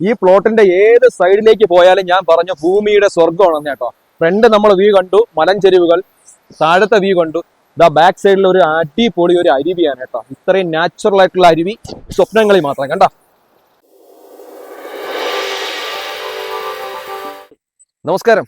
ഈ പ്ലോട്ടിന്റെ ഏത് സൈഡിലേക്ക് പോയാലും ഞാൻ പറഞ്ഞ ഭൂമിയുടെ സ്വർഗമാണെന്ന് കേട്ടോ. ഫ്രണ്ട് നമ്മൾ വ്യൂ കണ്ടു, മലഞ്ചെരിവുകൾ, താഴത്തെ വ്യൂ കണ്ടു. ദാ ബാക്ക് സൈഡിൽ ഒരു അടിപൊളി ഒരു അരുവിയാണ് കേട്ടോ. ഇത്രയും നാച്ചുറൽ ആയിട്ടുള്ള അരുവി സ്വപ്നങ്ങളിൽ മാത്രം കണ്ട. നമസ്കാരം.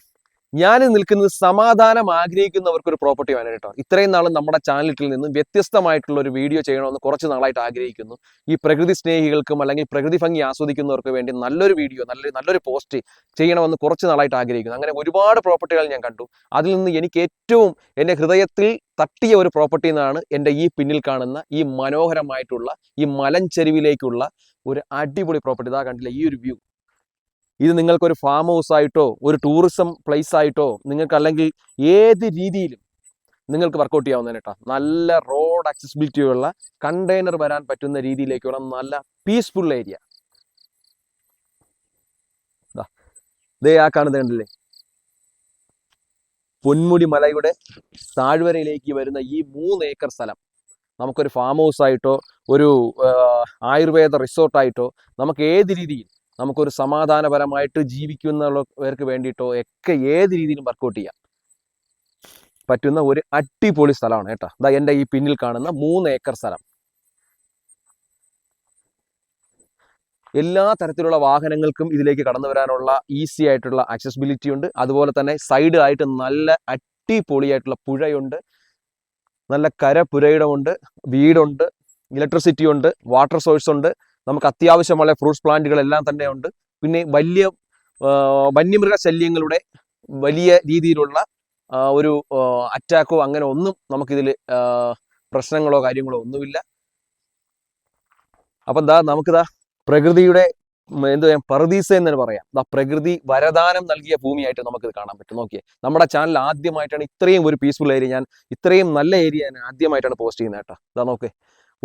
ഞാൻ നിൽക്കുന്നത് സമാധാനം ആഗ്രഹിക്കുന്നവർക്ക് ഒരു പ്രോപ്പർട്ടി വേണം കേട്ടോ. ഇത്രയും നാളും നമ്മുടെ ചാനലിൽ നിന്ന് വ്യത്യസ്തമായിട്ടുള്ള ഒരു വീഡിയോ ചെയ്യണമെന്ന് കുറച്ച് നാളായിട്ട് ആഗ്രഹിക്കുന്നു. ഈ പ്രകൃതി സ്നേഹികൾക്കും അല്ലെങ്കിൽ പ്രകൃതി ഭംഗി ആസ്വദിക്കുന്നവർക്ക് വേണ്ടി നല്ലൊരു വീഡിയോ, നല്ലൊരു പോസ്റ്റ് ചെയ്യണമെന്ന് കുറച്ച് നാളായിട്ട് ആഗ്രഹിക്കുന്നു. അങ്ങനെ ഒരുപാട് പ്രോപ്പർട്ടികൾ ഞാൻ കണ്ടു. അതിൽ നിന്ന് എനിക്ക് ഏറ്റവും എൻ്റെ ഹൃദയത്തിൽ തട്ടിയ ഒരു പ്രോപ്പർട്ടി എന്നാണ് എൻ്റെ ഈ പിന്നിൽ കാണുന്ന ഈ മനോഹരമായിട്ടുള്ള ഈ മലഞ്ചെരുവിലേക്കുള്ള ഒരു അടിപൊളി പ്രോപ്പർട്ടി. ഇതാ കണ്ടില്ല ഈ ഒരു വ്യൂ. ഇത് നിങ്ങൾക്കൊരു ഫാം ഹൗസ് ആയിട്ടോ ഒരു ടൂറിസം പ്ലേസ് ആയിട്ടോ നിങ്ങൾക്ക് അല്ലെങ്കിൽ ഏത് രീതിയിലും നിങ്ങൾക്ക് വർക്കൗട്ട് ചെയ്യാവുന്നതാണ് കേട്ടോ. നല്ല റോഡ് അക്സസിബിലിറ്റി ഉള്ള കണ്ടെയ്നർ വരാൻ പറ്റുന്ന രീതിയിലേക്കുള്ള നല്ല പീസ്ഫുൾ ഏരിയ. ദേ ആ കാണുന്നത് കണ്ടില്ലേ, പൊന്മുടി മലയുടെ താഴ്വരയിലേക്ക് വരുന്ന ഈ 3 ഏക്കർ സ്ഥലം നമുക്കൊരു ഫാം ഹൗസ് ആയിട്ടോ ഒരു ആയുർവേദ റിസോർട്ടായിട്ടോ നമുക്ക് ഏത് രീതിയിൽ നമുക്കൊരു സമാധാനപരമായിട്ട് ജീവിക്കുന്നവർക്ക് വേണ്ടിയിട്ടോ ഒക്കെ ഏത് രീതിയിലും വർക്കൗട്ട് ചെയ്യാം പറ്റുന്ന ഒരു അടിപൊളി സ്ഥലമാണ് കേട്ടോ. ഇതാ എൻ്റെ ഈ പിന്നിൽ കാണുന്ന 3 ഏക്കർ സ്ഥലം. എല്ലാ തരത്തിലുള്ള വാഹനങ്ങൾക്കും ഇതിലേക്ക് കടന്നു വരാനുള്ള ഈസി ആയിട്ടുള്ള ആക്സസിബിലിറ്റി ഉണ്ട്. അതുപോലെ തന്നെ സൈഡിലായിട്ട് നല്ല അടിപൊളിയായിട്ടുള്ള പുഴയുണ്ട്, നല്ല കരപുരയിടമുണ്ട്, വീടുണ്ട്, ഇലക്ട്രിസിറ്റി ഉണ്ട്, വാട്ടർ സോഴ്സ് ഉണ്ട്, നമുക്ക് അത്യാവശ്യമുള്ള ഫ്രൂട്ട്സ് പ്ലാന്റുകളെല്ലാം തന്നെ ഉണ്ട്. പിന്നെ വലിയ വന്യമൃഗ ശല്യങ്ങളുടെ വലിയ രീതിയിലുള്ള ഒരു അറ്റാക്കോ അങ്ങനെ ഒന്നും നമുക്കിതിൽ പ്രശ്നങ്ങളോ കാര്യങ്ങളോ ഒന്നുമില്ല. അപ്പം നമുക്കിതാ പ്രകൃതിയുടെ എന്ത് പറയാം, പറുദീസ എന്ന് പറയാം. പ്രകൃതി വരദാനം നൽകിയ ഭൂമിയായിട്ട് നമുക്കിത് കാണാൻ പറ്റും. നോക്കിയേ, നമ്മുടെ ചാനൽ ആദ്യമായിട്ടാണ് ഇത്രയും ഒരു പീസ്ഫുൾ ഏരിയ, ഞാൻ ഇത്രയും നല്ല ഏരിയ ഞാൻ ആദ്യമായിട്ടാണ് പോസ്റ്റ് ചെയ്യുന്നത് കേട്ടോ. ഇതാ നോക്കേ,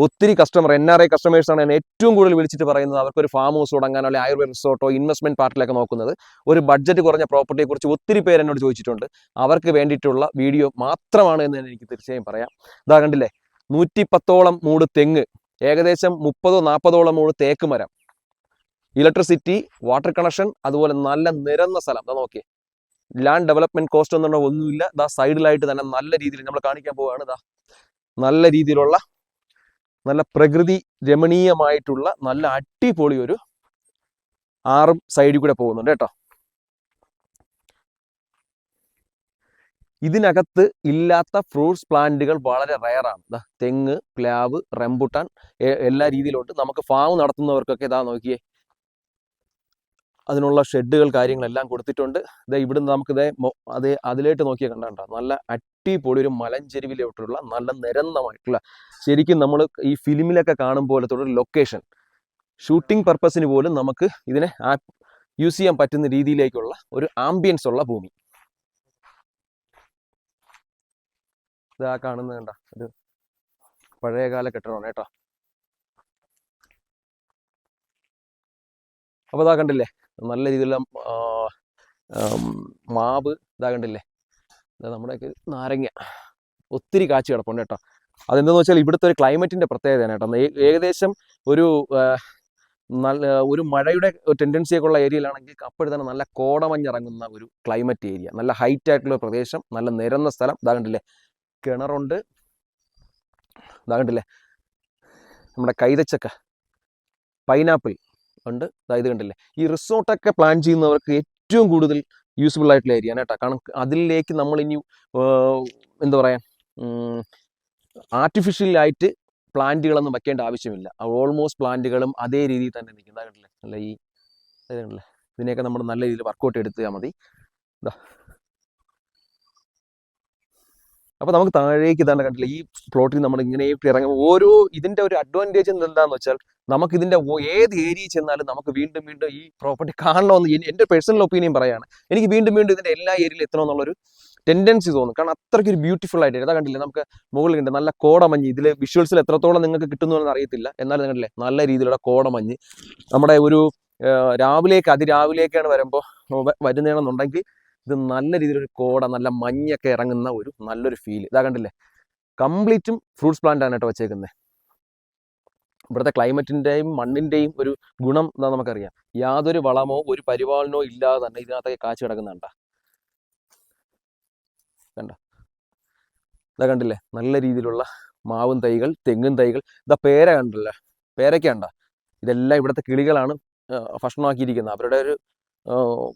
ഒത്തിരി കസ്റ്റമർ NRI കസ്റ്റമേഴ്സാണ് ഞാൻ ഏറ്റവും കൂടുതൽ വിളിച്ചിട്ട് പറയുന്നത് അവർക്കൊരു ഫാം ഹൗസ് തുടങ്ങാനോ അല്ലെങ്കിൽ ആയുർവേദ റിസോർട്ടോ ഇൻവെസ്റ്റ്മെന്റ് പാർട്ടിലൊക്കെ നോക്കുന്നത്. ഒരു ബഡ്ജറ്റ് കുറഞ്ഞ പ്രോപ്പർട്ടിയെ കുറിച്ച് ഒത്തിരി പേര് എന്നോട് ചോദിച്ചിട്ടുണ്ട്. അവർക്ക് വേണ്ടിയിട്ടുള്ള വീഡിയോ മാത്രമാണ് എന്ന് എനിക്ക് തീർച്ചയായും പറയാം. ഇതാ കണ്ടില്ലേ, 110ഓളം മൂട് തെങ്ങ്, ഏകദേശം 30-40ഓളം മൂട് തേക്ക് മരം, ഇലക്ട്രിസിറ്റി, വാട്ടർ കണക്ഷൻ, അതുപോലെ നല്ല നിരന്ന സ്ഥലം. ഇതാ നോക്കിയേ, ലാൻഡ് ഡെവലപ്മെന്റ് കോസ്റ്റ് ഒന്നുമില്ല. ഇതാ സൈഡിലായിട്ട് തന്നെ നല്ല രീതിയിൽ നമ്മൾ കാണിക്കാൻ പോവുകയാണ്. ഇതാ നല്ല രീതിയിലുള്ള നല്ല പ്രകൃതി രമണീയമായിട്ടുള്ള നല്ല അടിപൊളി ഒരു ആറും സൈഡിൽ കൂടെ പോകുന്നുണ്ട് കേട്ടോ. ഇതിനകത്ത് ഇല്ലാത്ത ഫ്രൂട്ട്സ് പ്ലാന്റുകൾ വളരെ റയറാണ്. തെങ്ങ്, പ്ലാവ്, റംബുട്ടാൻ എല്ലാ രീതിയിലുണ്ട്. നമുക്ക് ഫാം നടത്തുന്നവർക്കൊക്കെ ഇതാ നോക്കിയേ, അതിനുള്ള ഷെഡുകൾ കാര്യങ്ങളെല്ലാം കൊടുത്തിട്ടുണ്ട്. ഇവിടുന്ന് നമുക്ക് അതിലേട്ട് നോക്കിയാൽ കണ്ടോ, നല്ല അടിപൊളി ഒരു മലഞ്ചെരുവിലോട്ടുള്ള നല്ല നിരന്തമായിട്ടുള്ള, ശരിക്കും നമ്മൾ ഈ ഫിലിമിലൊക്കെ കാണും പോലത്തുള്ള ഒരു ലൊക്കേഷൻ, ഷൂട്ടിംഗ് പർപ്പസിന് പോലും നമുക്ക് ഇതിനെ യൂസ് ചെയ്യാൻ പറ്റുന്ന രീതിയിലേക്കുള്ള ഒരു ആംബിയൻസ് ഉള്ള ഭൂമി. ഇതാ കാണുന്നത് കണ്ട, ഒരു പഴയകാല കെട്ടിടമാണ് കേട്ടോ. അപ്പോൾ ഇതാ കണ്ടില്ലേ, നല്ല രീതിയിലുള്ള മാവ്, ഇതാ കണ്ടില്ലേ, നമ്മുടെയൊക്കെ നാരങ്ങ ഒത്തിരി കാച്ചി കിടപ്പുണ്ട് കേട്ടോ. അതെന്താണെന്ന് വെച്ചാൽ ഇവിടുത്തെ ഒരു ക്ലൈമറ്റിൻ്റെ പ്രത്യേകതയാണ് കേട്ടോ. ഏകദേശം ഒരു മഴയുടെ ടെൻഡൻസിയൊക്കെ ഉള്ള ഏരിയയിലാണെങ്കിൽ അപ്പോഴും തന്നെ നല്ല കോടമഞ്ഞിറങ്ങുന്ന ഒരു ക്ലൈമറ്റ് ഏരിയ, നല്ല ഹൈറ്റ് ആയിട്ടുള്ള പ്രദേശം, നല്ല നിരന്ന സ്ഥലം. ഇതാ കണ്ടില്ലേ, കിണറുണ്ട്, ഇതാ കണ്ടില്ലേ നമ്മുടെ കൈതച്ചക്ക, പൈനാപ്പിൾ ഉണ്ട്. ഇത് കണ്ടില്ലേ, ഈ റിസോർട്ടൊക്കെ പ്ലാൻ ചെയ്യുന്നവർക്ക് ഏറ്റവും കൂടുതൽ യൂസ്ഫുൾ ആയിട്ടുള്ള ഏരിയ കേട്ടോ. കാരണം അതിലേക്ക് നമ്മൾ ഇനി എന്താ പറയുക, ആർട്ടിഫിഷ്യലായിട്ട് പ്ലാന്റുകളൊന്നും വെക്കേണ്ട ആവശ്യമില്ല. ഓൾമോസ്റ്റ് പ്ലാന്റുകളും അതേ രീതിയിൽ തന്നെ നിൽക്കും. ഇതാ കണ്ടില്ലേ, അല്ല ഈ കണ്ടില്ലേ, ഇതിനെയൊക്കെ നമ്മൾ നല്ല രീതിയിൽ വർക്കൗട്ട് എടുത്താൽ മതി. ഇതാ അപ്പോൾ നമുക്ക് താഴേക്ക് ഇതാണ് കണ്ടില്ല, ഈ പ്ലോട്ടിൽ നമ്മൾ ഇങ്ങനെയൊക്കെ ഇറങ്ങുമ്പോൾ ഓരോ ഇതിൻ്റെ ഒരു അഡ്വാൻറ്റേജ് എന്താണെന്ന് വെച്ചാൽ നമുക്ക് ഇതിൻ്റെ ഏത് ഏരിയയിൽ ചെന്നാലും നമുക്ക് വീണ്ടും വീണ്ടും ഈ പ്രോപ്പർട്ടി കാണണമെന്ന് എൻ്റെ പേഴ്സണൽ ഒപ്പീനിയൻ പറയാണ്. എനിക്ക് വീണ്ടും വീണ്ടും ഇതിൻ്റെ എല്ലാ ഏരിയയിലും എത്തണമെന്നുള്ളൊരു ടെൻഡൻസി തോന്നും. കാരണം അത്രയ്ക്ക് ഒരു ബ്യൂട്ടിഫുൾ ആയിട്ട് ഇതാ കണ്ടില്ലേ, നമുക്ക് മുകളിൽ കണ്ട് നല്ല കോടമഞ്ഞ്. ഇതിൽ വിഷ്വൽസിൽ എത്രത്തോളം നിങ്ങൾക്ക് കിട്ടുന്നു എന്ന് അറിയത്തില്ല, എന്നാലും കണ്ടില്ലേ നല്ല രീതിയിലുള്ള കോടമഞ്ഞ്. നമ്മുടെ ഒരു അതിരാവിലേക്കാണ് വരുന്നതെന്നുണ്ടെങ്കിൽ ഇത് നല്ല രീതിയിലൊരു കോട, നല്ല മഞ്ഞൊക്കെ ഇറങ്ങുന്ന ഒരു നല്ലൊരു ഫീൽ. ഇതാ കണ്ടില്ലേ, കംപ്ലീറ്റും ഫ്രൂട്ട്സ് പ്ലാന്റ് ആണ് കേട്ടോ വെച്ചേക്കുന്നത്. ഇവിടുത്തെ ക്ലൈമറ്റിൻ്റെയും മണ്ണിൻ്റെയും ഒരു ഗുണം എന്താ നമുക്കറിയാം. യാതൊരു വളമോ ഒരു പരിപാലനോ ഇല്ലാതെ തന്നെ ഇതിനകത്തൊക്കെ കാച്ചു കിടക്കുന്നുണ്ട. കണ്ട, ഇതാ കണ്ടില്ലേ, നല്ല രീതിയിലുള്ള മാവും തൈകൾ, തെങ്ങും തൈകൾ. ഇതാ പേര കണ്ടല്ലേ, പേരയ്ക്ക കണ്ട. ഇതെല്ലാം ഇവിടുത്തെ കിളികളാണ് ഭക്ഷണമാക്കിയിരിക്കുന്നത്. അവരുടെ ഒരു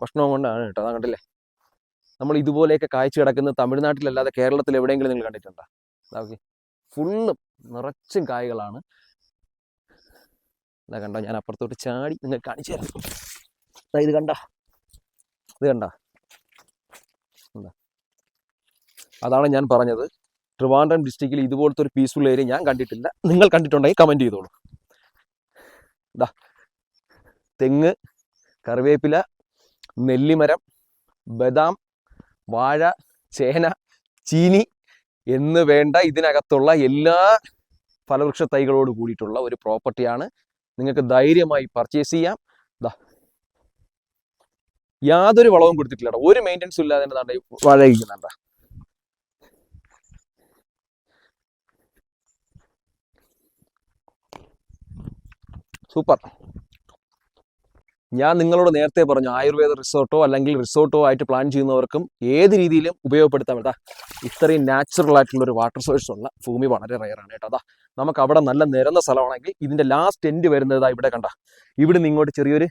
ഭക്ഷണം കൊണ്ടാണ് കേട്ടോ. അതാ കണ്ടില്ലേ, നമ്മൾ ഇതുപോലെയൊക്കെ കായ്ച്ചു കിടക്കുന്നത് തമിഴ്നാട്ടിലല്ലാതെ കേരളത്തിൽ എവിടെയെങ്കിലും നിങ്ങൾ കണ്ടിട്ടുണ്ടോ? ഓക്കെ, ഫുള്ളും നിറച്ചും കായ്കളാണ്. ഇതാ കണ്ടോ, ഞാൻ അപ്പുറത്തോട്ട് ചാടി നിങ്ങൾ കാണിച്ചു തരാം. ഇത് കണ്ട, ഇത് കണ്ട, അതാണ് ഞാൻ പറഞ്ഞത്. ട്രിവാൻഡ്രം ഡിസ്ട്രിക്റ്റിൽ ഇതുപോലത്തെ ഒരു പീസ്ഫുൾ ഏരിയ ഞാൻ കണ്ടിട്ടില്ല. നിങ്ങൾ കണ്ടിട്ടുണ്ടെങ്കിൽ കമൻറ്റ് ചെയ്തോളൂ. ഇതാ തെങ്ങ്, കറിവേപ്പില, നെല്ലിമരം, ബദാം, വാഴ, ചേന, ചീനി എന്ന് വേണ്ട ഇതിനകത്തുള്ള എല്ലാ ഫലവൃക്ഷ തൈകളോട് കൂടിയിട്ടുള്ള ഒരു പ്രോപ്പർട്ടിയാണ്. നിങ്ങൾക്ക് ധൈര്യമായി പർച്ചേസ് ചെയ്യാം. യാതൊരു വളവും കൊടുത്തിട്ടില്ല, ഒരു മെയിൻ്റെനൻസും ഇല്ലാതെ തന്നെ വാഴ കഴിക്കുന്നുണ്ട. സൂപ്പർ. ഞാൻ നിങ്ങളോട് നേരത്തെ പറഞ്ഞു, ആയുർവേദ റിസോർട്ടോ അല്ലെങ്കിൽ റിസോർട്ടോ ആയിട്ട് പ്ലാൻ ചെയ്യുന്നവർക്കും ഏത് രീതിയിലും ഉപയോഗപ്പെടുത്താൻ പറ്റാ. ഇത്രയും നാച്ചുറൽ ആയിട്ടുള്ള ഒരു വാട്ടർ സോഴ്സ് ഉള്ള ഭൂമി വളരെ റയറാണ് കേട്ടോ. അതാ നമുക്ക് അവിടെ നല്ല നിരന്ന സ്ഥലമാണെങ്കിൽ ഇതിന്റെ ലാസ്റ്റ് എൻഡ് വരുന്നത് ഇവിടെ കണ്ട, ഇവിടെ നിന്ന് ഇങ്ങോട്ട് ചെറിയൊരു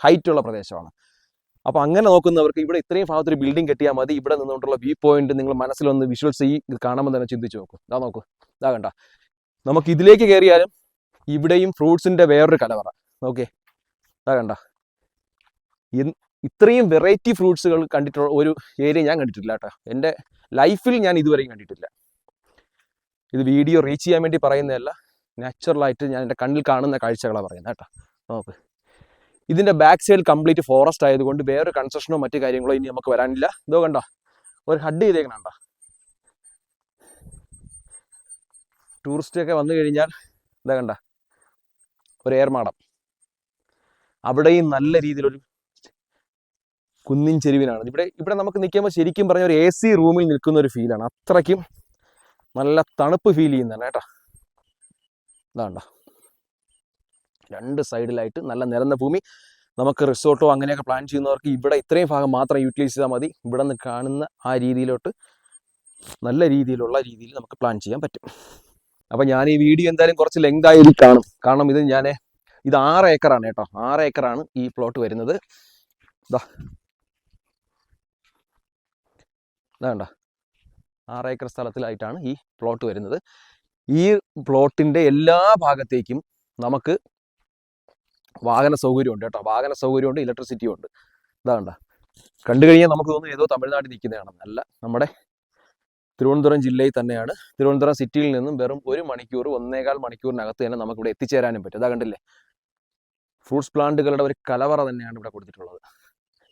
ഹൈറ്റ് ഉള്ള പ്രദേശമാണ്. അപ്പൊ അങ്ങനെ നോക്കുന്നവർക്ക് ഇവിടെ ഇത്രയും ഭാഗത്തൊരു ബിൽഡിംഗ് കെട്ടിയാൽ മതി. ഇവിടെ നിന്നുകൊണ്ടുള്ള വ്യൂ പോയിന്റ് നിങ്ങൾ മനസ്സിലൊന്ന് വിഷ്വൽസ് ഇത് കാണുമ്പോൾ തന്നെ ചിന്തിച്ച് നോക്കും. ഇതാ നോക്കൂ, ഇതാ കണ്ട, നമുക്ക് ഇതിലേക്ക് കയറിയാലും ഇവിടെയും ഫ്രൂട്ട്സിന്റെ വേറൊരു കലവറ. ഓക്കെ, ഇതാ കണ്ട, ഇത്രയും വെറൈറ്റി ഫ്രൂട്ട്സുകൾ കണ്ടിട്ടുള്ള ഒരു ഏരിയ ഞാൻ കണ്ടിട്ടില്ല കേട്ടോ. എൻ്റെ ലൈഫിൽ ഞാൻ ഇതുവരെയും കണ്ടിട്ടില്ല. ഇത് വീഡിയോ റീച്ച് ചെയ്യാൻ വേണ്ടി പറയുന്നതല്ല, നാച്ചുറലായിട്ട് ഞാൻ എൻ്റെ കണ്ണിൽ കാണുന്ന കാഴ്ചകളാണ് പറയുന്നത് കേട്ടോ. നോക്ക്, ഇതിൻ്റെ ബാക്ക് സൈഡ് കംപ്ലീറ്റ് ഫോറസ്റ്റ് ആയതുകൊണ്ട് വേറെ കൺസ്ട്രക്ഷനോ മറ്റു കാര്യങ്ങളോ ഇനി നമുക്ക് വരാനില്ല. ഇതോ കണ്ടോ, ഒരു ഹഡ് ചെയ്തേക്കണണ്ട. ടൂറിസ്റ്റൊക്കെ വന്നു കഴിഞ്ഞാൽ ഇതാ കണ്ട, ഒരു ഏർമാടം. അവിടെയും നല്ല രീതിയിലൊരു കുന്നിൻ ചെരുവിനാണ്. ഇവിടെ നമുക്ക് നിൽക്കുമ്പോൾ ശരിക്കും പറഞ്ഞ ഒരു AC റൂമിൽ നിൽക്കുന്ന ഒരു ഫീലാണ്. അത്രയ്ക്കും നല്ല തണുപ്പ് ഫീൽ ചെയ്യുന്നതാണ് കേട്ടോ. ഇതാണ്ട, രണ്ട് സൈഡിലായിട്ട് നല്ല നിരന്ന ഭൂമി. നമുക്ക് റിസോർട്ടോ അങ്ങനെയൊക്കെ പ്ലാൻ ചെയ്യുന്നവർക്ക് ഇവിടെ ഇത്രയും ഭാഗം മാത്രം യൂട്ടിലൈസ് ചെയ്താൽ മതി. ഇവിടെ നിന്ന് കാണുന്ന ആ രീതിയിലോട്ട് നല്ല രീതിയിലുള്ള രീതിയിൽ നമുക്ക് പ്ലാൻ ചെയ്യാൻ പറ്റും. അപ്പം ഞാൻ ഈ വീഡിയോ എന്തായാലും കുറച്ച് ലെങ്ത് ആയി കാണും. കാരണം ഇത് 6 ഏക്കറാണ് കേട്ടോ. 6 ഏക്കറാണ് ഈ പ്ലോട്ട് വരുന്നത്. ഇതാ വേണ്ട, 6 ഏക്കർ സ്ഥലത്തിലായിട്ടാണ് ഈ പ്ലോട്ട് വരുന്നത്. ഈ പ്ലോട്ടിൻ്റെ എല്ലാ ഭാഗത്തേക്കും നമുക്ക് വാഹന സൗകര്യമുണ്ട് കേട്ടോ. വാഹന സൗകര്യമുണ്ട്, ഇലക്ട്രിസിറ്റിയും ഉണ്ട്. ഇതാ കണ്ട, കണ്ടു കഴിഞ്ഞാൽ നമുക്ക് തോന്നുന്നു ഏതോ തമിഴ്നാട്ടിൽ നിൽക്കുന്നതാണ്. അല്ല, നമ്മുടെ തിരുവനന്തപുരം ജില്ലയിൽ തന്നെയാണ്. തിരുവനന്തപുരം സിറ്റിയിൽ നിന്നും വെറും 1 മണിക്കൂർ 1.25 മണിക്കൂറിനകത്ത് തന്നെ നമുക്കിവിടെ എത്തിച്ചേരാനും പറ്റും. ഇതാ കണ്ടില്ലേ, ഫ്രൂട്ട്സ് പ്ലാന്റുകളുടെ ഒരു കലവറ തന്നെയാണ് ഇവിടെ കൊടുത്തിട്ടുള്ളത്.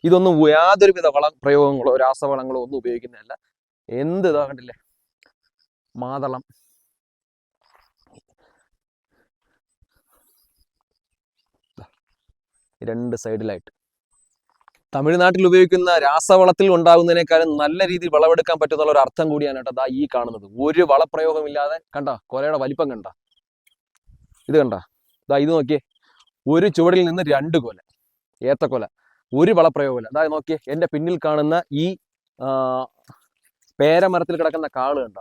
ഇതൊന്നും യാതൊരുവിധ പ്രയോഗങ്ങളോ രാസവളങ്ങളോ ഒന്നും ഉപയോഗിക്കുന്നതല്ല. ഇതാ കണ്ടില്ലേ, മാതളം, രണ്ട് സൈഡിലായിട്ട്. തമിഴ്നാട്ടിൽ ഉപയോഗിക്കുന്ന രാസവളത്തിൽ ഉണ്ടാകുന്നതിനേക്കാളും നല്ല രീതിയിൽ വിളവെടുക്കാൻ പറ്റുന്നുള്ള ഒരു അർത്ഥം കൂടിയാണ് കേട്ടോ ദാ ഈ കാണുന്നത്. ഒരു വളപ്രയോഗമില്ലാതെ കണ്ട കൊലയുടെ വലിപ്പം കണ്ട, ഇത് കണ്ട, ദാ ഇത് നോക്കിയേ, ഒരു ചുവടിൽ നിന്ന് 2 കൊല ഏത്തക്കൊല, ഒരു വളപ്രയോഗമില്ല. അതായത് നോക്കിയേ, എൻ്റെ പിന്നിൽ കാണുന്ന ഈ പേരമരത്തിൽ കിടക്കുന്ന കാള് കണ്ട.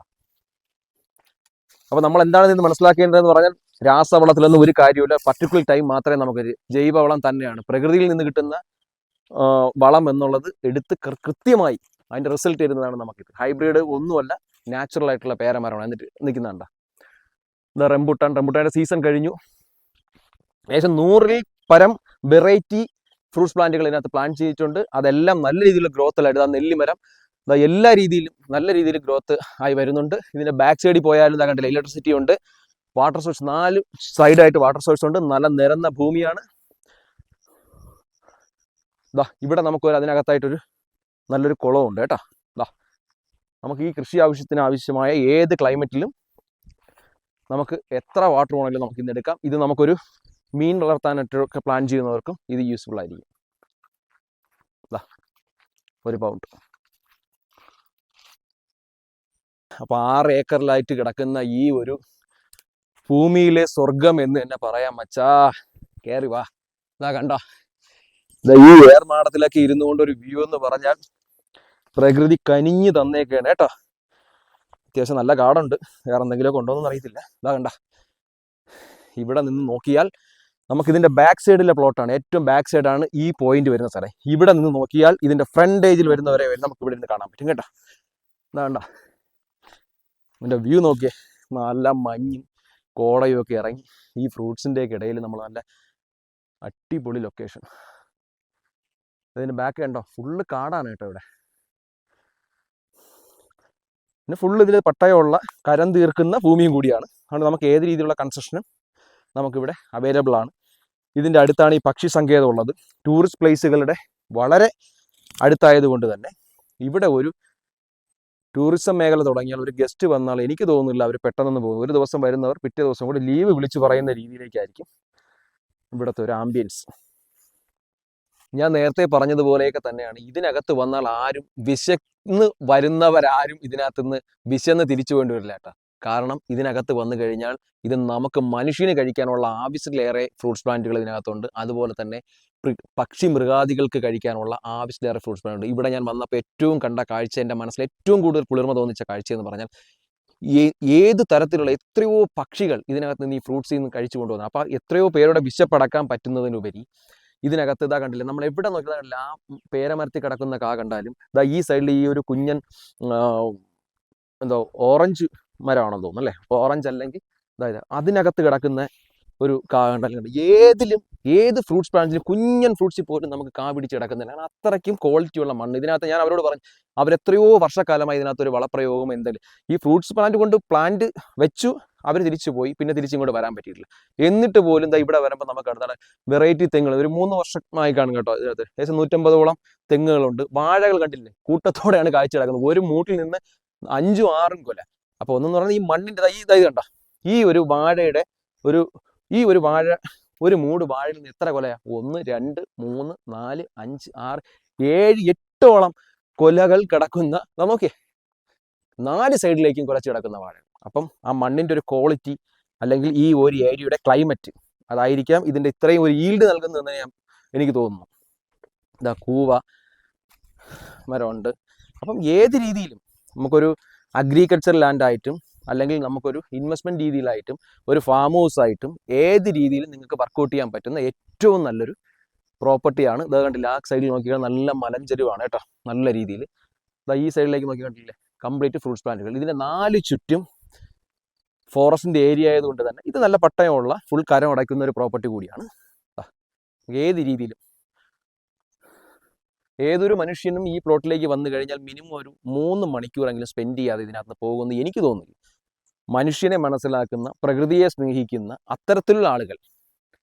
അപ്പൊ നമ്മൾ എന്താണ് ഇതിന് മനസ്സിലാക്കേണ്ടതെന്ന് പറഞ്ഞാൽ, രാസവളത്തിലൊന്നും ഒരു കാര്യമില്ല. പർട്ടിക്കുലർ ടൈം മാത്രമേ നമുക്കൊരു ജൈവവളം തന്നെയാണ്, പ്രകൃതിയിൽ നിന്ന് കിട്ടുന്ന വളം എന്നുള്ളത് എടുത്ത് കൃത്യമായി അതിന്റെ റിസൾട്ട് തരുന്നതാണ് നമുക്കിത്. ഹൈബ്രിഡ് ഒന്നുമല്ല, നാച്ചുറൽ ആയിട്ടുള്ള പേരമരമാണ്. എന്നിട്ട് നിൽക്കുന്നുണ്ട, ഇത് റംബുട്ടാൻ്റെ സീസൺ കഴിഞ്ഞു. ഏകദേശം 100ൽ പരം വെറൈറ്റി ഫ്രൂട്ട്സ് പ്ലാന്റുകൾ ഇതിനകത്ത് പ്ലാൻ ചെയ്തിട്ടുണ്ട്. അതെല്ലാം നല്ല രീതിയിലുള്ള ഗ്രോത്തിലായിട്ട്, ആ നെല്ലിമരം എല്ലാ രീതിയിലും നല്ല രീതിയിൽ ഗ്രോത്ത് ആയി വരുന്നുണ്ട്. ഇതിന്റെ ബാക്ക് സൈഡിൽ പോയാലും ഇതാ കണ്ടില്ല, ഇലക്ട്രിസിറ്റി ഉണ്ട്, വാട്ടർ സോഴ്സ് 4 സൈഡായിട്ട് വാട്ടർ സോഴ്സ് ഉണ്ട്. നല്ല നിരന്ന ഭൂമിയാണ്. ഇവിടെ നമുക്കൊരു അതിനകത്തായിട്ടൊരു നല്ലൊരു കുളമുണ്ട് കേട്ടോ. നമുക്ക് ഈ കൃഷി ആവശ്യത്തിന് ആവശ്യമായ ഏത് ക്ലൈമറ്റിലും നമുക്ക് എത്ര വാട്ടർ വേണമെങ്കിലും നമുക്ക് ഇന്ന് എടുക്കാം. ഇത് നമുക്കൊരു മീൻ വളർത്താനായിട്ടൊക്കെ പ്ലാൻ ചെയ്യുന്നവർക്കും ഇത് യൂസ്ഫുൾ ആയിരിക്കും. ഒരു പൗണ്ട്. അപ്പോൾ 6 ഏക്കറിലായിട്ട് കിടക്കുന്ന ഈ ഒരു ഭൂമിയിലെ സ്വർഗം എന്ന് തന്നെ പറയാം മച്ചാ. കേറി വാ. ഇതാ കണ്ടോ, ഈ ഏർമാടത്തിലൊക്കെ ഇരുന്നുകൊണ്ട് ഒരു വ്യൂ എന്ന് പറഞ്ഞാൽ പ്രകൃതി കനിഞ്ഞു തന്നേക്കാണ് കേട്ടോ. അത്യാവശ്യം നല്ല കാടുണ്ട്, വേറെ എന്തെങ്കിലുമൊക്കെ ഉണ്ടോയെന്ന് അറിയത്തില്ല. ഇതാ കണ്ട, ഇവിടെ നിന്ന് നോക്കിയാൽ നമുക്കിതിൻ്റെ ബാക്ക് സൈഡിലെ പ്ലോട്ടാണ്, ഏറ്റവും ബാക്ക് സൈഡാണ് ഈ പോയിന്റ് വരുന്ന സ്ഥലം. ഇവിടെ നിന്ന് നോക്കിയാൽ ഇതിൻ്റെ ഫ്രണ്ടേജിൽ വരുന്നവരെ നമുക്ക് ഇവിടെ നിന്ന് കാണാൻ പറ്റും കേട്ടോ. ഇതാ കണ്ട, ഇതിൻ്റെ വ്യൂ നോക്കിയേ, നല്ല മഞ്ഞും കോടയും ഒക്കെ ഇറങ്ങി ഈ ഫ്രൂട്ട്സിൻ്റെയൊക്കെ ഇടയിൽ നമ്മൾ നല്ല അടിപൊളി ലൊക്കേഷൻ. ഇതിൻ്റെ ബാക്ക് കണ്ടോ, ഫുള്ള് കാടാണ് കേട്ടോ ഇവിടെ. പിന്നെ ഫുള്ള് ഇതിൽ പട്ടയമുള്ള കരം തീർക്കുന്ന ഭൂമിയും കൂടിയാണ്. അതുകൊണ്ട് നമുക്ക് ഏത് രീതിയിലുള്ള കൺസെഷനും നമുക്കിവിടെ അവൈലബിൾ ആണ്. ഇതിൻ്റെ അടുത്താണ് ഈ പക്ഷി സങ്കേതം ഉള്ളത്. ടൂറിസ്റ്റ് പ്ലേസുകളുടെ വളരെ അടുത്തായതുകൊണ്ട് തന്നെ ഇവിടെ ഒരു ടൂറിസം മേഖല തുടങ്ങിയാൽ ഒരു ഗസ്റ്റ് വന്നാൽ എനിക്ക് തോന്നുന്നില്ല അവർ പെട്ടെന്ന് പോകും. ഒരു ദിവസം വരുന്നവർ പിറ്റേ ദിവസം കൂടി ലീവ് വിളിച്ചു പറയുന്ന രീതിയിലേക്കായിരിക്കും ഇവിടുത്തെ ഒരു ആംബിയൻസ്. ഞാൻ നേരത്തെ പറഞ്ഞതുപോലെയൊക്കെ തന്നെയാണ്, ഇതിനകത്ത് വന്നാൽ ആരും വിശന്ന് വരുന്നവരാരും ഇതിനകത്തുനിന്ന് വിശന്ന് തിരിച്ചു വേണ്ടി വരില്ല കേട്ടോ. കാരണം ഇതിനകത്ത് വന്നു കഴിഞ്ഞാൽ ഇത് നമുക്ക് മനുഷ്യന് കഴിക്കാനുള്ള ആവശ്യത്തിലേറെ ഫ്രൂട്ട്സ് പ്ലാന്റുകൾ ഇതിനകത്തുണ്ട്. അതുപോലെ തന്നെ പക്ഷി മൃഗാദികൾക്ക് കഴിക്കാനുള്ള ആവശ്യത്തിലേറെ ഫ്രൂട്ട്സ് പ്ലാന്റ് ഉണ്ട്. ഇവിടെ ഞാൻ വന്നപ്പോൾ ഏറ്റവും കണ്ട കാഴ്ച, എൻ്റെ മനസ്സിൽ ഏറ്റവും കൂടുതൽ കുളിർമ തോന്നിച്ച കാഴ്ച എന്ന് പറഞ്ഞാൽ ഏത് തരത്തിലുള്ള എത്രയോ പക്ഷികൾ ഇതിനകത്ത് നിന്ന് ഈ ഫ്രൂട്ട്സിൽ നിന്ന് കഴിച്ചു കൊണ്ടുവന്നത്. അപ്പോൾ എത്രയോ പേരുടെ വിശപ്പടക്കാൻ പറ്റുന്നതിനുപരി ഇതിനകത്ത് ഇതാ കണ്ടില്ല, നമ്മൾ എവിടെ നോക്കിയാൽ കണ്ടില്ല, ആ പേരമരത്തിൽ കിടക്കുന്ന കാ കണ്ടാലും ഇതാ ഈ സൈഡിൽ ഈ ഒരു കുഞ്ഞൻ എന്തോ ഓറഞ്ച് മരമാണെന്ന് തോന്നുന്നു അല്ലേ, ഓറഞ്ച് അല്ലെങ്കിൽ അതായത് അതിനകത്ത് കിടക്കുന്ന ഒരു കാ കണ്ടാലും ഏത് ഫ്രൂട്ട്സ് പ്ലാന്റ്സിലും കുഞ്ഞൻ ഫ്രൂട്ട്സിൽ പോലും നമുക്ക് കാ പിടിച്ച് കിടക്കുന്നില്ല. അത്രയ്ക്കും ക്വാളിറ്റിയുള്ള മണ്ണ് ഇതിനകത്ത്. ഞാൻ അവരോട് പറഞ്ഞു, അവരെത്രയോ വർഷക്കാലമായി ഇതിനകത്ത് ഒരു വളപ്രയോഗം എന്തെങ്കിലും ഈ ഫ്രൂട്ട്സ് പ്ലാന്റ് കൊണ്ട് പ്ലാന്റ് വെച്ചു, അവർ തിരിച്ചു പോയി, പിന്നെ തിരിച്ചിങ്ങോട്ട് വരാൻ പറ്റിയിട്ടില്ല. എന്നിട്ട് പോലും എന്താ ഇവിടെ വരുമ്പോൾ നമുക്ക് അടുത്താണ് വെറൈറ്റി തെങ്ങുകൾ. ഒരു 3 വർഷമായി കാണും കേട്ടോ. ഇതിനകത്ത് ഏകദേശം 150ഓളം തെങ്ങുകളുണ്ട്. വാഴകൾ കണ്ടില്ലേ, കൂട്ടത്തോടെയാണ് കാഴ്ച കിടക്കുന്നത്. ഒരു മൂട്ടിൽ നിന്ന് 5ഉം 6ഉം കൊല. അപ്പോൾ ഒന്നെന്ന് പറഞ്ഞാൽ ഈ മണ്ണിൻ്റെ ഇതായത് കണ്ട, ഈ ഒരു വാഴയുടെ ഒരു വാഴ, ഒരു മൂട് വാഴയിൽ നിന്ന് എത്ര കൊലയാ? 1 2 3 4 5 6 7 8ഓളം കൊലകൾ കിടക്കുന്ന, നോക്കിയേ, 4 സൈഡിലേക്കും കുലച്ച് കിടക്കുന്ന വാഴ. അപ്പം ആ മണ്ണിൻ്റെ ഒരു ക്വാളിറ്റി അല്ലെങ്കിൽ ഈ ഒരു ഏരിയയുടെ ക്ലൈമറ്റ് അതായിരിക്കാം ഇതിൻ്റെ ഇത്രയും ഒരു ഈൽഡ് നൽകുന്നതെന്ന് എനിക്ക് തോന്നുന്നു. ഇതാ കൂവ മരമുണ്ട്. അപ്പം ഏത് രീതിയിലും നമുക്കൊരു അഗ്രികൾച്ചർ ലാൻഡായിട്ടും അല്ലെങ്കിൽ നമുക്കൊരു ഇൻവെസ്റ്റ്മെൻറ്റ് രീതിയിലായിട്ടും ഒരു ഫാം ഹൗസ് ആയിട്ടും ഏത് രീതിയിലും നിങ്ങൾക്ക് വർക്കൗട്ട് ചെയ്യാൻ പറ്റുന്ന ഏറ്റവും നല്ലൊരു പ്രോപ്പർട്ടിയാണ്. ഇത് കണ്ടില്ല, ആ സൈഡിൽ നോക്കിയാൽ നല്ല മലഞ്ചെരുവാണ് കേട്ടോ. നല്ല രീതിയിൽ ഈ സൈഡിലേക്ക് നോക്കി കണ്ടില്ലേ, കംപ്ലീറ്റ് ഫ്രൂട്ട്സ് പ്ലാന്റുകൾ. ഇതിൻ്റെ 4 ചുറ്റും ഫോറസ്റ്റിൻ്റെ ഏരിയ ആയതുകൊണ്ട് തന്നെ ഇത് നല്ല പട്ടയമുള്ള ഫുൾ കരം അടയ്ക്കുന്ന ഒരു പ്രോപ്പർട്ടി കൂടിയാണ്. ഏത് രീതിയിലും ഏതൊരു മനുഷ്യനും ഈ പ്ലോട്ടിലേക്ക് വന്നു കഴിഞ്ഞാൽ മിനിമം ഒരു 3 മണിക്കൂറെങ്കിലും സ്പെൻഡ് ചെയ്യാതെ ഇതിനകത്ത് പോകുമെന്ന് എനിക്ക് തോന്നുന്നു. മനുഷ്യനെ മനസ്സിലാക്കുന്ന, പ്രകൃതിയെ സ്നേഹിക്കുന്ന അത്തരത്തിലുള്ള ആളുകൾ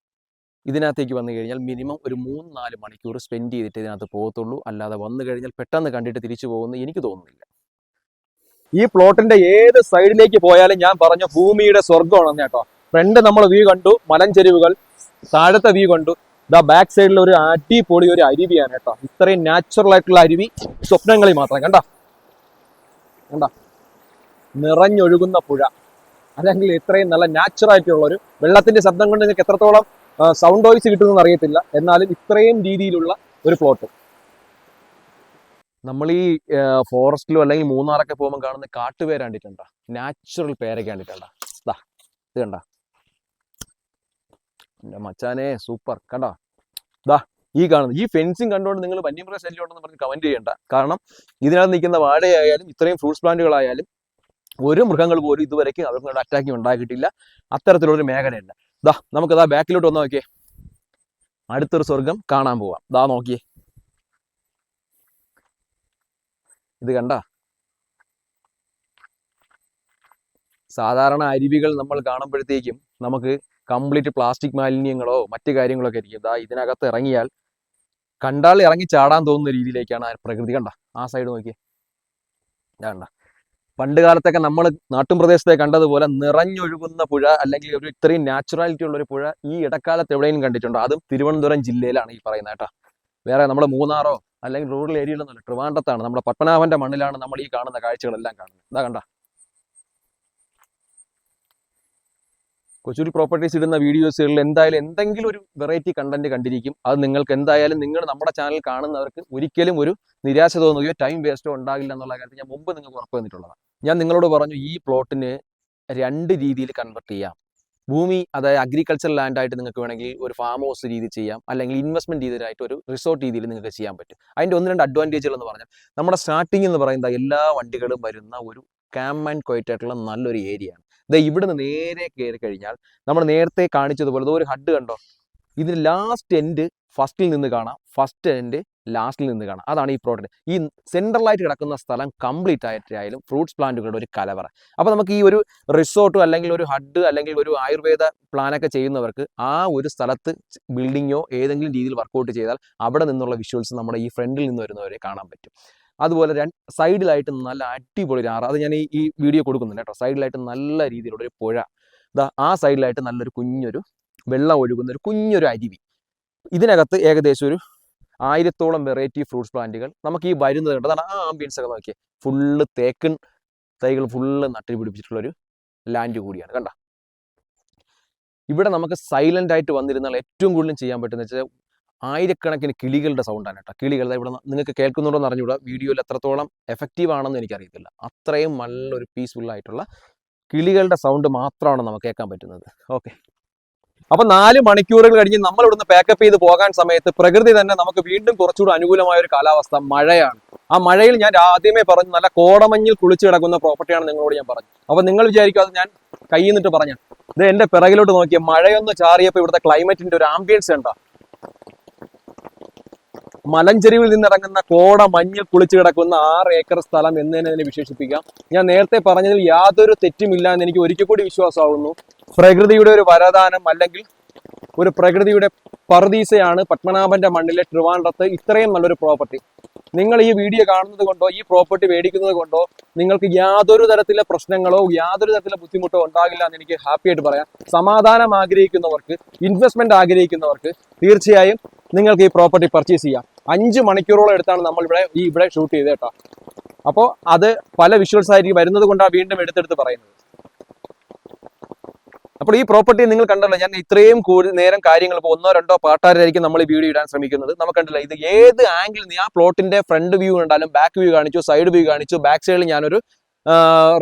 ഇതിനകത്തേക്ക് വന്നു കഴിഞ്ഞാൽ മിനിമം ഒരു 3-4 മണിക്കൂർ സ്പെൻഡ് ചെയ്തിട്ട് ഇതിനകത്ത് പോകത്തുള്ളൂ. അല്ലാതെ വന്നു കഴിഞ്ഞാൽ പെട്ടെന്ന് കണ്ടിട്ട് തിരിച്ചു പോകുമെന്ന് എനിക്ക് തോന്നുന്നില്ല. ഈ പ്ലോട്ടിന്റെ ഏത് സൈഡിലേക്ക് പോയാലും ഞാൻ പറഞ്ഞ ഭൂമിയുടെ സ്വർഗമാണെന്ന് കേട്ടോ. ഫ്രണ്ട് നമ്മൾ വ്യൂ കണ്ടു, മലഞ്ചെരുവുകൾ, താഴത്തെ വ്യൂ കണ്ടു. ദാ ബാക്ക് സൈഡിൽ ഒരു അടിപൊളി ഒരു അരുവിയാണ് കേട്ടോ. ഇത്രയും നാച്ചുറൽ ആയിട്ടുള്ള അരുവി സ്വപ്നങ്ങളിൽ മാത്രം. കണ്ട നിറഞ്ഞൊഴുകുന്ന പുഴ, അല്ലെങ്കിൽ ഇത്രയും നല്ല നാച്ചുറൽ ആയിട്ടുള്ളൊരു വെള്ളത്തിന്റെ ശബ്ദം കൊണ്ട് നിങ്ങൾക്ക് എത്രത്തോളം സൗണ്ട് വോയിസ് കിട്ടുമെന്ന് അറിയത്തില്ല. എന്നാലും ഇത്രയും രീതിയിലുള്ള ഒരു പ്ലോട്ട് നമ്മൾ ഈ ഫോറസ്റ്റിലോ അല്ലെങ്കിൽ മൂന്നാറൊക്കെ പോകുമ്പോൾ കാണുന്ന കാട്ടുപേര കണ്ടിട്ടുണ്ടോ? നാച്ചുറൽ പേരൊക്കെ കണ്ടിട്ടുണ്ടോ? ഇതാ ഇത് കണ്ട എൻ്റെ മച്ചാനെ, സൂപ്പർ. കണ്ടോ, ഇതാ ഈ കാണുന്നത് ഈ ഫെൻസിങ് കണ്ടുകൊണ്ട് നിങ്ങൾ വന്യമൃഗ ശല്യം ഉണ്ടെന്ന് പറഞ്ഞ് കമന്റ് ചെയ്യണ്ട. കാരണം ഇതിനകത്ത് നിൽക്കുന്ന വാഴയായാലും ഇത്രയും ഫ്രൂട്ട്സ് പ്ലാന്റുകളായാലും ഒരു മൃഗങ്ങൾ പോലും ഇതുവരെയ്ക്കും അവർക്ക് അറ്റാക്കിങ് ഉണ്ടാക്കിയിട്ടില്ല. അത്തരത്തിലുള്ളൊരു മേഖലയല്ല. ഇതാ നമുക്കിതാ ബാക്കിലോട്ട് വന്ന് നോക്കിയേ, അടുത്തൊരു സ്വർഗം കാണാൻ പോവാം. ഇതാ നോക്കിയേ, ഇത് കണ്ട. സാധാരണ അരുവികൾ നമ്മൾ കാണുമ്പോഴത്തേക്കും നമുക്ക് കംപ്ലീറ്റ് പ്ലാസ്റ്റിക് മാലിന്യങ്ങളോ മറ്റു കാര്യങ്ങളൊക്കെ ആയിരിക്കും. ഇതാ ഇതിനകത്ത് ഇറങ്ങിയാൽ കണ്ടാൽ ഇറങ്ങി ചാടാൻ തോന്നുന്ന രീതിയിലേക്കാണ് ആ പ്രകൃതി. കണ്ട ആ സൈഡ് നോക്കിയേ, കണ്ട. പണ്ട് കാലത്തൊക്കെ നമ്മൾ നാട്ടും പ്രദേശത്തെ കണ്ടതുപോലെ നിറഞ്ഞൊഴുകുന്ന പുഴ അല്ലെങ്കിൽ ഒരു ഇത്രയും നാച്ചുറാലിറ്റി ഉള്ള ഒരു പുഴ ഈ ഇടക്കാലത്ത് എവിടെയും കണ്ടിട്ടുണ്ടോ? അതും തിരുവനന്തപുരം ജില്ലയിലാണ് ഈ പറയുന്നത് കേട്ടോ. വേറെ നമ്മുടെ മൂന്നാറോ അല്ലെങ്കിൽ റൂറൽ ഏരിയയിലൊന്നുമല്ല, ട്രിവാൻഡ്രത്താണ്, നമ്മുടെ പത്മനാഭന്റെ മണ്ണിലാണ് നമ്മൾ ഈ കാണുന്ന കാഴ്ചകളെല്ലാം കാണുന്നത്. ഇതാ കണ്ട, കൊച്ചൂരി പ്രോപ്പർട്ടീസ് ഇടുന്ന വീഡിയോസുകളിൽ എന്തായാലും എന്തെങ്കിലും ഒരു വെറൈറ്റി കണ്ടന്റ് കണ്ടിരിക്കും. അത് നിങ്ങൾക്ക് എന്തായാലും നമ്മുടെ ചാനൽ കാണുന്നവർക്ക് ഒരിക്കലും ഒരു നിരാശ തോന്നുകയോ ടൈം വേസ്റ്റോ ഉണ്ടാകില്ല എന്നുള്ള കാര്യത്തിൽ ഞാൻ മുമ്പ് നിങ്ങൾക്ക് ഉറപ്പ് തന്നിട്ടുള്ളതാണ്. ഞാൻ നിങ്ങളോട് പറഞ്ഞു ഈ പ്ലോട്ടിന് 2 രീതിയിൽ കൺവെർട്ട് ചെയ്യാം. ഭൂമി അതായത് അഗ്രികൾച്ചർ ലാൻഡായിട്ട് നിങ്ങൾക്ക് വേണമെങ്കിൽ ഒരു ഫാം ഹൗസ് രീതി ചെയ്യാം, അല്ലെങ്കിൽ ഇൻവെസ്റ്റ്മെന്റ് രീതിയിലായിട്ട് ഒരു റിസോർട്ട് രീതിയിൽ നിങ്ങൾക്ക് ചെയ്യാൻ പറ്റും. അതിൻ്റെ 1-2 അഡ്വാൻറ്റേജുകൾ എന്ന് പറഞ്ഞാൽ നമ്മുടെ സ്റ്റാർട്ടിംഗ് എന്ന് പറയുന്നത് എല്ലാ വണ്ടികളും വരുന്ന ഒരു കാം ആൻഡ് ക്വയറ്റ് ആയിട്ടുള്ള നല്ലൊരു ഏരിയയാണ്. ഇവിടുന്ന് നേരെ കയറി കഴിഞ്ഞാൽ നമ്മൾ നേരത്തെ കാണിച്ചതുപോലെ ഒരു ഹഡ് കണ്ടോ, ഇതിന് ലാസ്റ്റ് എൻഡ് ഫസ്റ്റിൽ നിന്ന് കാണാം, ഫസ്റ്റ് എൻഡ് ലാസ്റ്റിൽ നിന്ന് കാണാം. അതാണ് ഈ പ്രോഡക്റ്റ്. ഈ സെൻട്രലായിട്ട് കിടക്കുന്ന സ്ഥലം കംപ്ലീറ്റ് ആയിട്ടായാലും ഫ്രൂട്ട്സ് പ്ലാന്റുകളുടെ ഒരു കലവറ. അപ്പോൾ നമുക്ക് ഈ ഒരു റിസോർട്ടോ അല്ലെങ്കിൽ ഒരു ഹഡ് അല്ലെങ്കിൽ ഒരു ആയുർവേദ പ്ലാനൊക്കെ ചെയ്യുന്നവർക്ക് ആ ഒരു സ്ഥലത്ത് ബിൽഡിങ്ങോ ഏതെങ്കിലും രീതിയിൽ വർക്കൗട്ട് ചെയ്താൽ അവിടെ നിന്നുള്ള വിഷ്വൽസ് നമ്മുടെ ഈ ഫ്രണ്ടിൽ നിന്ന് വരുന്നവരെ കാണാൻ പറ്റും. അതുപോലെ സൈഡിലായിട്ട് നല്ല അടിപൊളി ഒരു ആറ്, അത് ഞാൻ ഈ വീഡിയോ കൊടുക്കുന്നുണ്ട് കേട്ടോ. സൈഡിലായിട്ട് നല്ല രീതിയിലുള്ള ഒരു പുഴ, ആ സൈഡിലായിട്ട് നല്ലൊരു കുഞ്ഞൊരു വെള്ളം ഒഴുകുന്ന ഒരു കുഞ്ഞൊരു അരുവി. ഇതിനകത്ത് ഏകദേശം ഒരു 1000-ഓളം വെറൈറ്റി ഫ്രൂട്ട്സ് പ്ലാന്റുകൾ നമുക്ക് ഈ വരുന്നത് കണ്ടോ. അതാണ് ആ ആംബിയൻസ് ഒക്കെ നോക്കിയേ. ഫുള്ള് തേക്കൻ തൈകൾ ഫുള്ള് നട്ടുപിടിപ്പിച്ചിട്ടുള്ളൊരു ലാൻഡ് കൂടിയാണ് കണ്ട. ഇവിടെ നമുക്ക് സൈലന്റ് ആയിട്ട് വന്നിരുന്നാൽ ഏറ്റവും കൂടുതലും ചെയ്യാൻ പറ്റുന്ന വെച്ചാൽ ആയിരക്കണക്കിന് കിളികളുടെ സൗണ്ടാണ് കേട്ടോ. കിളികൾ ഇവിടെ നിങ്ങൾക്ക് കേൾക്കുന്നുണ്ടോ എന്ന് അറിഞ്ഞൂടാ. വീഡിയോയിൽ എത്രത്തോളം എഫക്റ്റീവ് ആണെന്ന് എനിക്കറിയത്തില്ല. അത്രയും നല്ലൊരു പീസ്ഫുൾ ആയിട്ടുള്ള കിളികളുടെ സൗണ്ട് മാത്രമാണ് നമുക്ക് കേൾക്കാൻ പറ്റുന്നത്. ഓക്കെ, അപ്പൊ 4 മണിക്കൂറുകൾ കഴിഞ്ഞ് നമ്മൾ ഇവിടുന്ന് പാക്കപ്പ് ചെയ്ത് പോകാൻ സമയത്ത് പ്രകൃതി തന്നെ നമുക്ക് വീണ്ടും കുറച്ചുകൂടി അനുകൂലമായ ഒരു കാലാവസ്ഥ, മഴയാണ്. ആ മഴയിൽ ഞാൻ ആദ്യമേ പറഞ്ഞു നല്ല കോടമഞ്ഞിൽ കുളിച്ച് കിടക്കുന്ന പ്രോപ്പർട്ടിയാണ് നിങ്ങളോട് ഞാൻ പറഞ്ഞു. അപ്പൊ നിങ്ങൾ വിചാരിക്കും അത് ഞാൻ കയ്യിൽ നിന്നിട്ട് പറഞ്ഞ. ഇത് എന്റെ പിറകിലോട്ട് നോക്കിയ മഴയൊന്ന് ചാറിയപ്പോൾ ഇവിടുത്തെ ക്ലൈമറ്റിന്റെ ഒരു ആംബിയൻസ് ഉണ്ടോ. മലഞ്ചെരിവിൽ നിന്നിറങ്ങുന്ന കോട മഞ്ഞിൽ കുളിച്ച് കിടക്കുന്ന 6 ഏക്കർ സ്ഥലം എന്ന് തന്നെ ഇതിനെ വിശേഷിപ്പിക്കാം. ഞാൻ നേരത്തെ പറഞ്ഞതിൽ യാതൊരു തെറ്റുമില്ല എന്ന് എനിക്ക് ഒരിക്കൽ കൂടി വിശ്വാസമാകുന്നു. പ്രകൃതിയുടെ ഒരു വരദാനം അല്ലെങ്കിൽ ഒരു പ്രകൃതിയുടെ പറുദീസയാണ് പത്മനാഭന്റെ മണ്ണിലെ ട്രിവാൻഡ്രത്ത് ഇത്രയും നല്ലൊരു പ്രോപ്പർട്ടി. നിങ്ങൾ ഈ വീഡിയോ കാണുന്നത് കൊണ്ടോ ഈ പ്രോപ്പർട്ടി മേടിക്കുന്നത് കൊണ്ടോ നിങ്ങൾക്ക് യാതൊരു തരത്തിലെ പ്രശ്നങ്ങളോ യാതൊരു തരത്തിലെ ബുദ്ധിമുട്ടോ ഉണ്ടാകില്ല എന്ന് എനിക്ക് ഹാപ്പി ആയിട്ട് പറയാം. സമാധാനം ആഗ്രഹിക്കുന്നവർക്ക്, ഇൻവെസ്റ്റ്മെന്റ് ആഗ്രഹിക്കുന്നവർക്ക് തീർച്ചയായും നിങ്ങൾക്ക് ഈ പ്രോപ്പർട്ടി പർച്ചേസ് ചെയ്യാം. 5 മണിക്കൂറോളം എടുത്താണ് നമ്മൾ ഇവിടെ ഷൂട്ട് ചെയ്തത് കേട്ടോ. അപ്പോൾ അത് പല വിഷ്വൽസ് ആയിരിക്കും വരുന്നത് കൊണ്ടാണ് വീണ്ടും എടുത്തെടുത്ത് പറയുന്നത്. അപ്പോൾ ഈ പ്രോപ്പർട്ടി നിങ്ങൾ കണ്ടല്ലോ, ഞാൻ ഇത്രയും നേരം കാര്യങ്ങൾ ഇപ്പോൾ 1-2 പാർട്ടായിരിക്കും നമ്മൾ ഈ വീഡിയോ ഇടാൻ ശ്രമിക്കുന്നത്. നമുക്ക് കണ്ടില്ല ഇത് ഏത് ആംഗിളിൽ നിന്ന് ആ പ്ലോട്ടിന്റെ ഫ്രണ്ട് വ്യൂ കണ്ടാലും ബാക്ക് വ്യൂ കാണിച്ചു, സൈഡ് വ്യൂ കാണിച്ചു, ബാക്ക് സൈഡിൽ ഞാനൊരു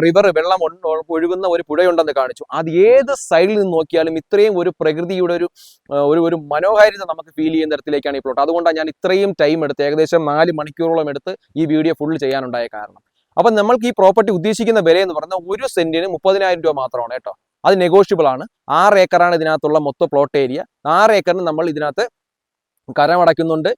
റിവർ വെള്ളം ഒഴുകുന്ന ഒരു പുഴയുണ്ടെന്ന് കാണിച്ചു. അത് ഏത് സൈഡിൽ നിന്ന് നോക്കിയാലും ഇത്രയും ഒരു പ്രകൃതിയുടെ ഒരു മനോഹാരിത നമുക്ക് ഫീൽ ചെയ്യുന്ന തരത്തിലേക്കാണ് ഈ പ്ലോട്ട്. അതുകൊണ്ടാണ് ഞാൻ ഇത്രയും ടൈം എടുത്ത് ഏകദേശം 4 മണിക്കൂറോളം എടുത്ത് ഈ വീഡിയോ ഫുൾ ചെയ്യാനുണ്ടായ കാരണം. അപ്പം നമ്മൾക്ക് ഈ പ്രോപ്പർട്ടി ഉദ്ദേശിക്കുന്ന വില എന്ന് പറഞ്ഞാൽ 1 സെന്റിന് 30,000 രൂപ മാത്രമാണ് കേട്ടോ. അത് നെഗോഷ്യബിൾ ആണ്. 6 ഏക്കറാണ് ഇതിനകത്തുള്ള മൊത്തം പ്ലോട്ട് ഏരിയ. 6 ഏക്കറിന് നമ്മൾ ഇതിനകത്ത് കരമടയ്ക്കുന്നുണ്ട്.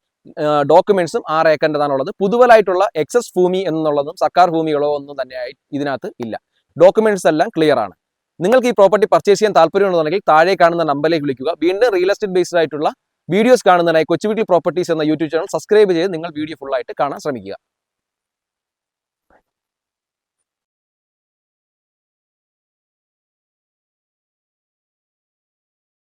ഡോക്യുമെന്റ്സും 6 ഏക്കറിൻ്റെതാണുള്ളത്. പുതുവലായിട്ടുള്ള എക്സസ് ഭൂമി എന്നുള്ളതും സർക്കാർ ഭൂമികളോ ഒന്നും തന്നെയായി ഇതിനകത്ത് ഇല്ല. ഡോക്യുമെന്റ്സ് എല്ലാം ക്ലിയർ ആണ്. നിങ്ങൾക്ക് ഈ പ്രോപ്പർട്ടി പർച്ചേസ് ചെയ്യാൻ താല്പര്യമുണ്ടെന്നുണ്ടെങ്കിൽ താഴെ കാണുന്ന നമ്പറിലേക്ക് വിളിക്കുക. വീണ്ടും റിയൽ എസ്റ്റേറ്റ് ബേസ്ഡ് ആയിട്ടുള്ള വീഡിയോസ് കാണുന്നതിനായി കൊച്ചുവീട്ടിൽ പ്രോപ്പർട്ടീസ് എന്ന യൂട്യൂബ് ചാനൽ സബ്സ്ക്രൈബ് ചെയ്ത് നിങ്ങൾ വീഡിയോ ഫുൾ ആയിട്ട് കാണാൻ ശ്രമിക്കുക.